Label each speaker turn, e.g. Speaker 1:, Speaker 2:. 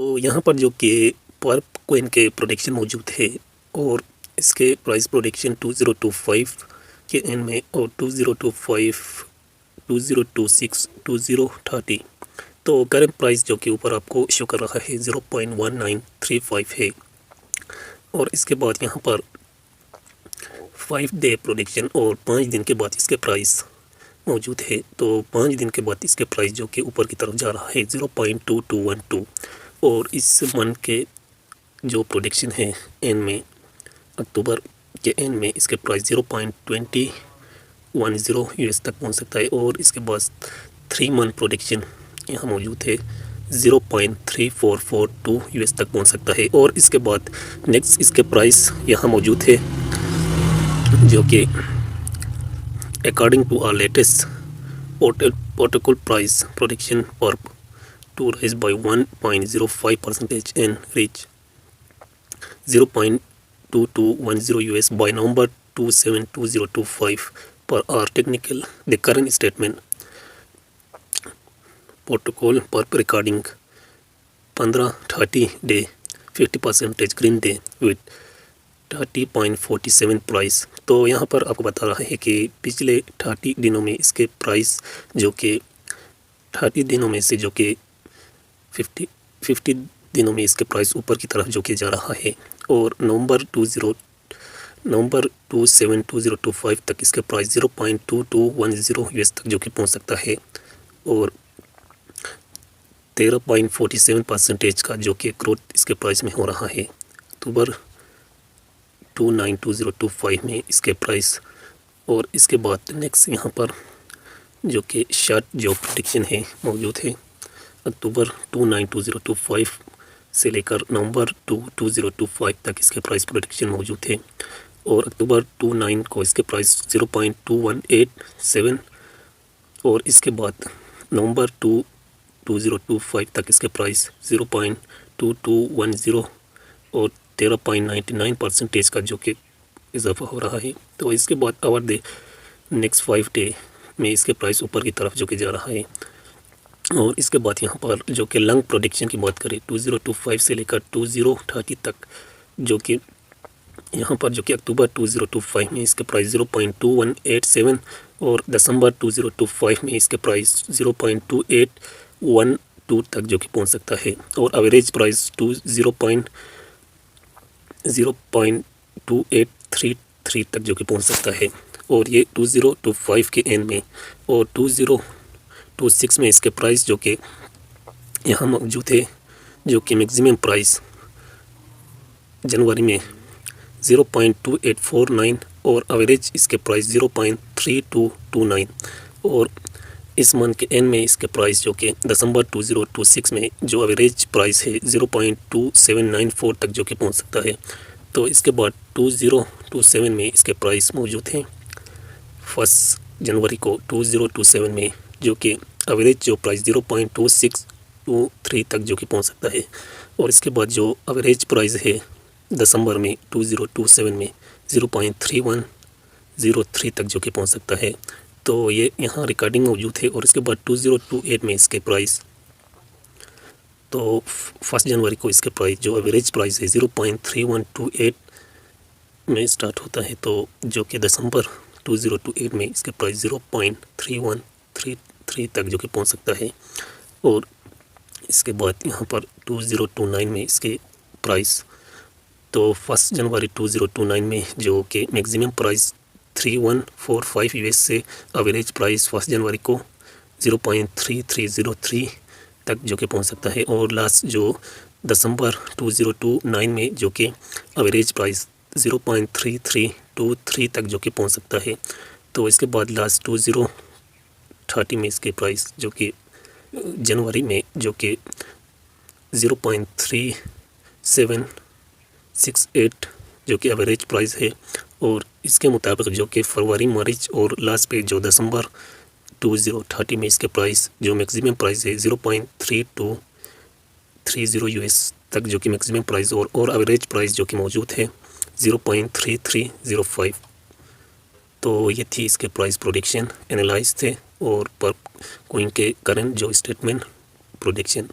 Speaker 1: तो यहाँ पर जो कि पर कोइन के प्रोडिक्शन मौजूद है और इसके प्राइस प्रोडिक्शन 2025 के एंड में और 2025, 2026, 2030। तो करंट प्राइस जो कि ऊपर आपको शो कर रहा है 0.1935 है। और इसके बाद यहाँ पर 5 डे प्रोडिक्शन और 5 दिन के बाद इसके प्राइस मौजूद है। तो 5 दिन के बाद इसके प्राइस जो कि ऊपर की तरफ जा रहा है 0.2212। और इस मंथ के जो प्रोडिक्शन है एंड में, अक्टूबर के एंड में इसके प्राइस 0.2010 यूएस तक पहुंच सकता है। और इसके बाद 3 मंथ प्रोडिक्शन यहाँ मौजूद है 0.3442 यूएस तक पहुंच सकता है। और इसके बाद नेक्स्ट इसके प्राइस यहाँ मौजूद है जो कि according to our latest protocol price prediction for to rise by 1.05% and reach 0.2210 US by November 272025 per hour technical. The current statement protocol per recording 15-30 day 50% green day with 30.47 price. तो यहाँ पर आपको बता रहा है कि पिछले 30 दिनों में इसके प्राइस जो कि 30 दिनों में से जो कि 50 दिनों में इसके प्राइस ऊपर की तरफ जो कि जा रहा है। और नवंबर 272025 तक इसके प्राइस 0.2210 यूएस तक जो कि पहुँच सकता है। और 13.47% का जो कि ग्रोथ इसके प्राइस में हो रहा है। अक्टूबर 292025 में इसके प्राइस। और इसके बाद नेक्स्ट यहाँ पर जो कि शॉर्ट जो प्रेडिक्शन है मौजूद है अक्टूबर 292025 से लेकर नवंबर 2025 तक इसके प्राइस प्रेडिक्शन मौजूद है। और अक्टूबर 29 को इसके प्राइस 0.2187 और इसके बाद नवंबर 2025 तक इसके प्राइस 0.2210 और 13.99% का जो कि इजाफा हो रहा है। तो इसके बाद आवर डे नेक्स्ट 5 डे में इसके प्राइस ऊपर की तरफ जो कि जा रहा है। और इसके बाद यहाँ पर जो कि लॉन्ग प्रोडिक्शन की बात करें 2025 से लेकर 2030 तक जो कि यहाँ पर जो कि अक्टूबर 2025 में इसके प्राइस 0.2187 और दिसंबर 2025 में इसके प्राइस 0.2812 तक जो कि पहुँच सकता है। और एवरेज प्राइस 0.2833 तक जो कि पहुंच सकता है। और ये 2025 के एंड में और 2026 में इसके प्राइस जो कि यहाँ मौजूद है जो कि मैक्सिमम प्राइस जनवरी में 0.2849 और एवरेज इसके प्राइस 0.3229। और इस मंथ के एंड में इसके प्राइस जो कि दिसंबर 2026 में जो एवरेज प्राइस है 0.2794 तक जो कि पहुंच सकता है। तो इसके बाद 2027 में इसके प्राइस मौजूद हैं 1 जनवरी को 2027 में जो कि एवरेज जो प्राइस 0.2623 तक जो कि पहुंच सकता है। और इसके बाद जो एवरेज प्राइस है दिसंबर में 2027 में 0.3103 तक जो कि पहुंच सकता है। तो ये यहाँ रिकॉर्डिंग मौजूद है। और इसके बाद 2028 में इसके प्राइस तो 1 जनवरी को इसके प्राइस जो एवरेज प्राइस है 0.3128 में स्टार्ट होता है। तो जो कि दिसंबर 2028 में इसके प्राइस 0.3133 तक जो कि पहुंच सकता है। और इसके बाद यहाँ पर 2029 में इसके प्राइस तो 1 जनवरी 2029 में जो कि मैक्सिमम प्राइस 3145 यूएस से एवरेज प्राइस 1 जनवरी को 0.3303 तक जो कि पहुंच सकता है। और लास्ट जो दिसंबर 2029 में जो कि एवरेज प्राइस 0.3323 तक जो कि पहुंच सकता है। तो इसके बाद लास्ट 2030 में इसके प्राइस जो कि जनवरी में जो कि 0.3768 जो कि एवरेज प्राइस है। और इसके मुताबिक जो कि फरवरी, मार्च और लास्ट पे जो दिसंबर 2030 में इसके प्राइस जो मैक्सिमम प्राइस है 0.3230 यूएस तक जो कि मैक्सिमम प्राइस और एवरेज प्राइस जो कि मौजूद है 0.3305। तो ये थी इसके प्राइस प्रोडिक्शन एनालाइज थे और पर कोइन के करंट जो स्टेटमेंट प्रोडिक्शन।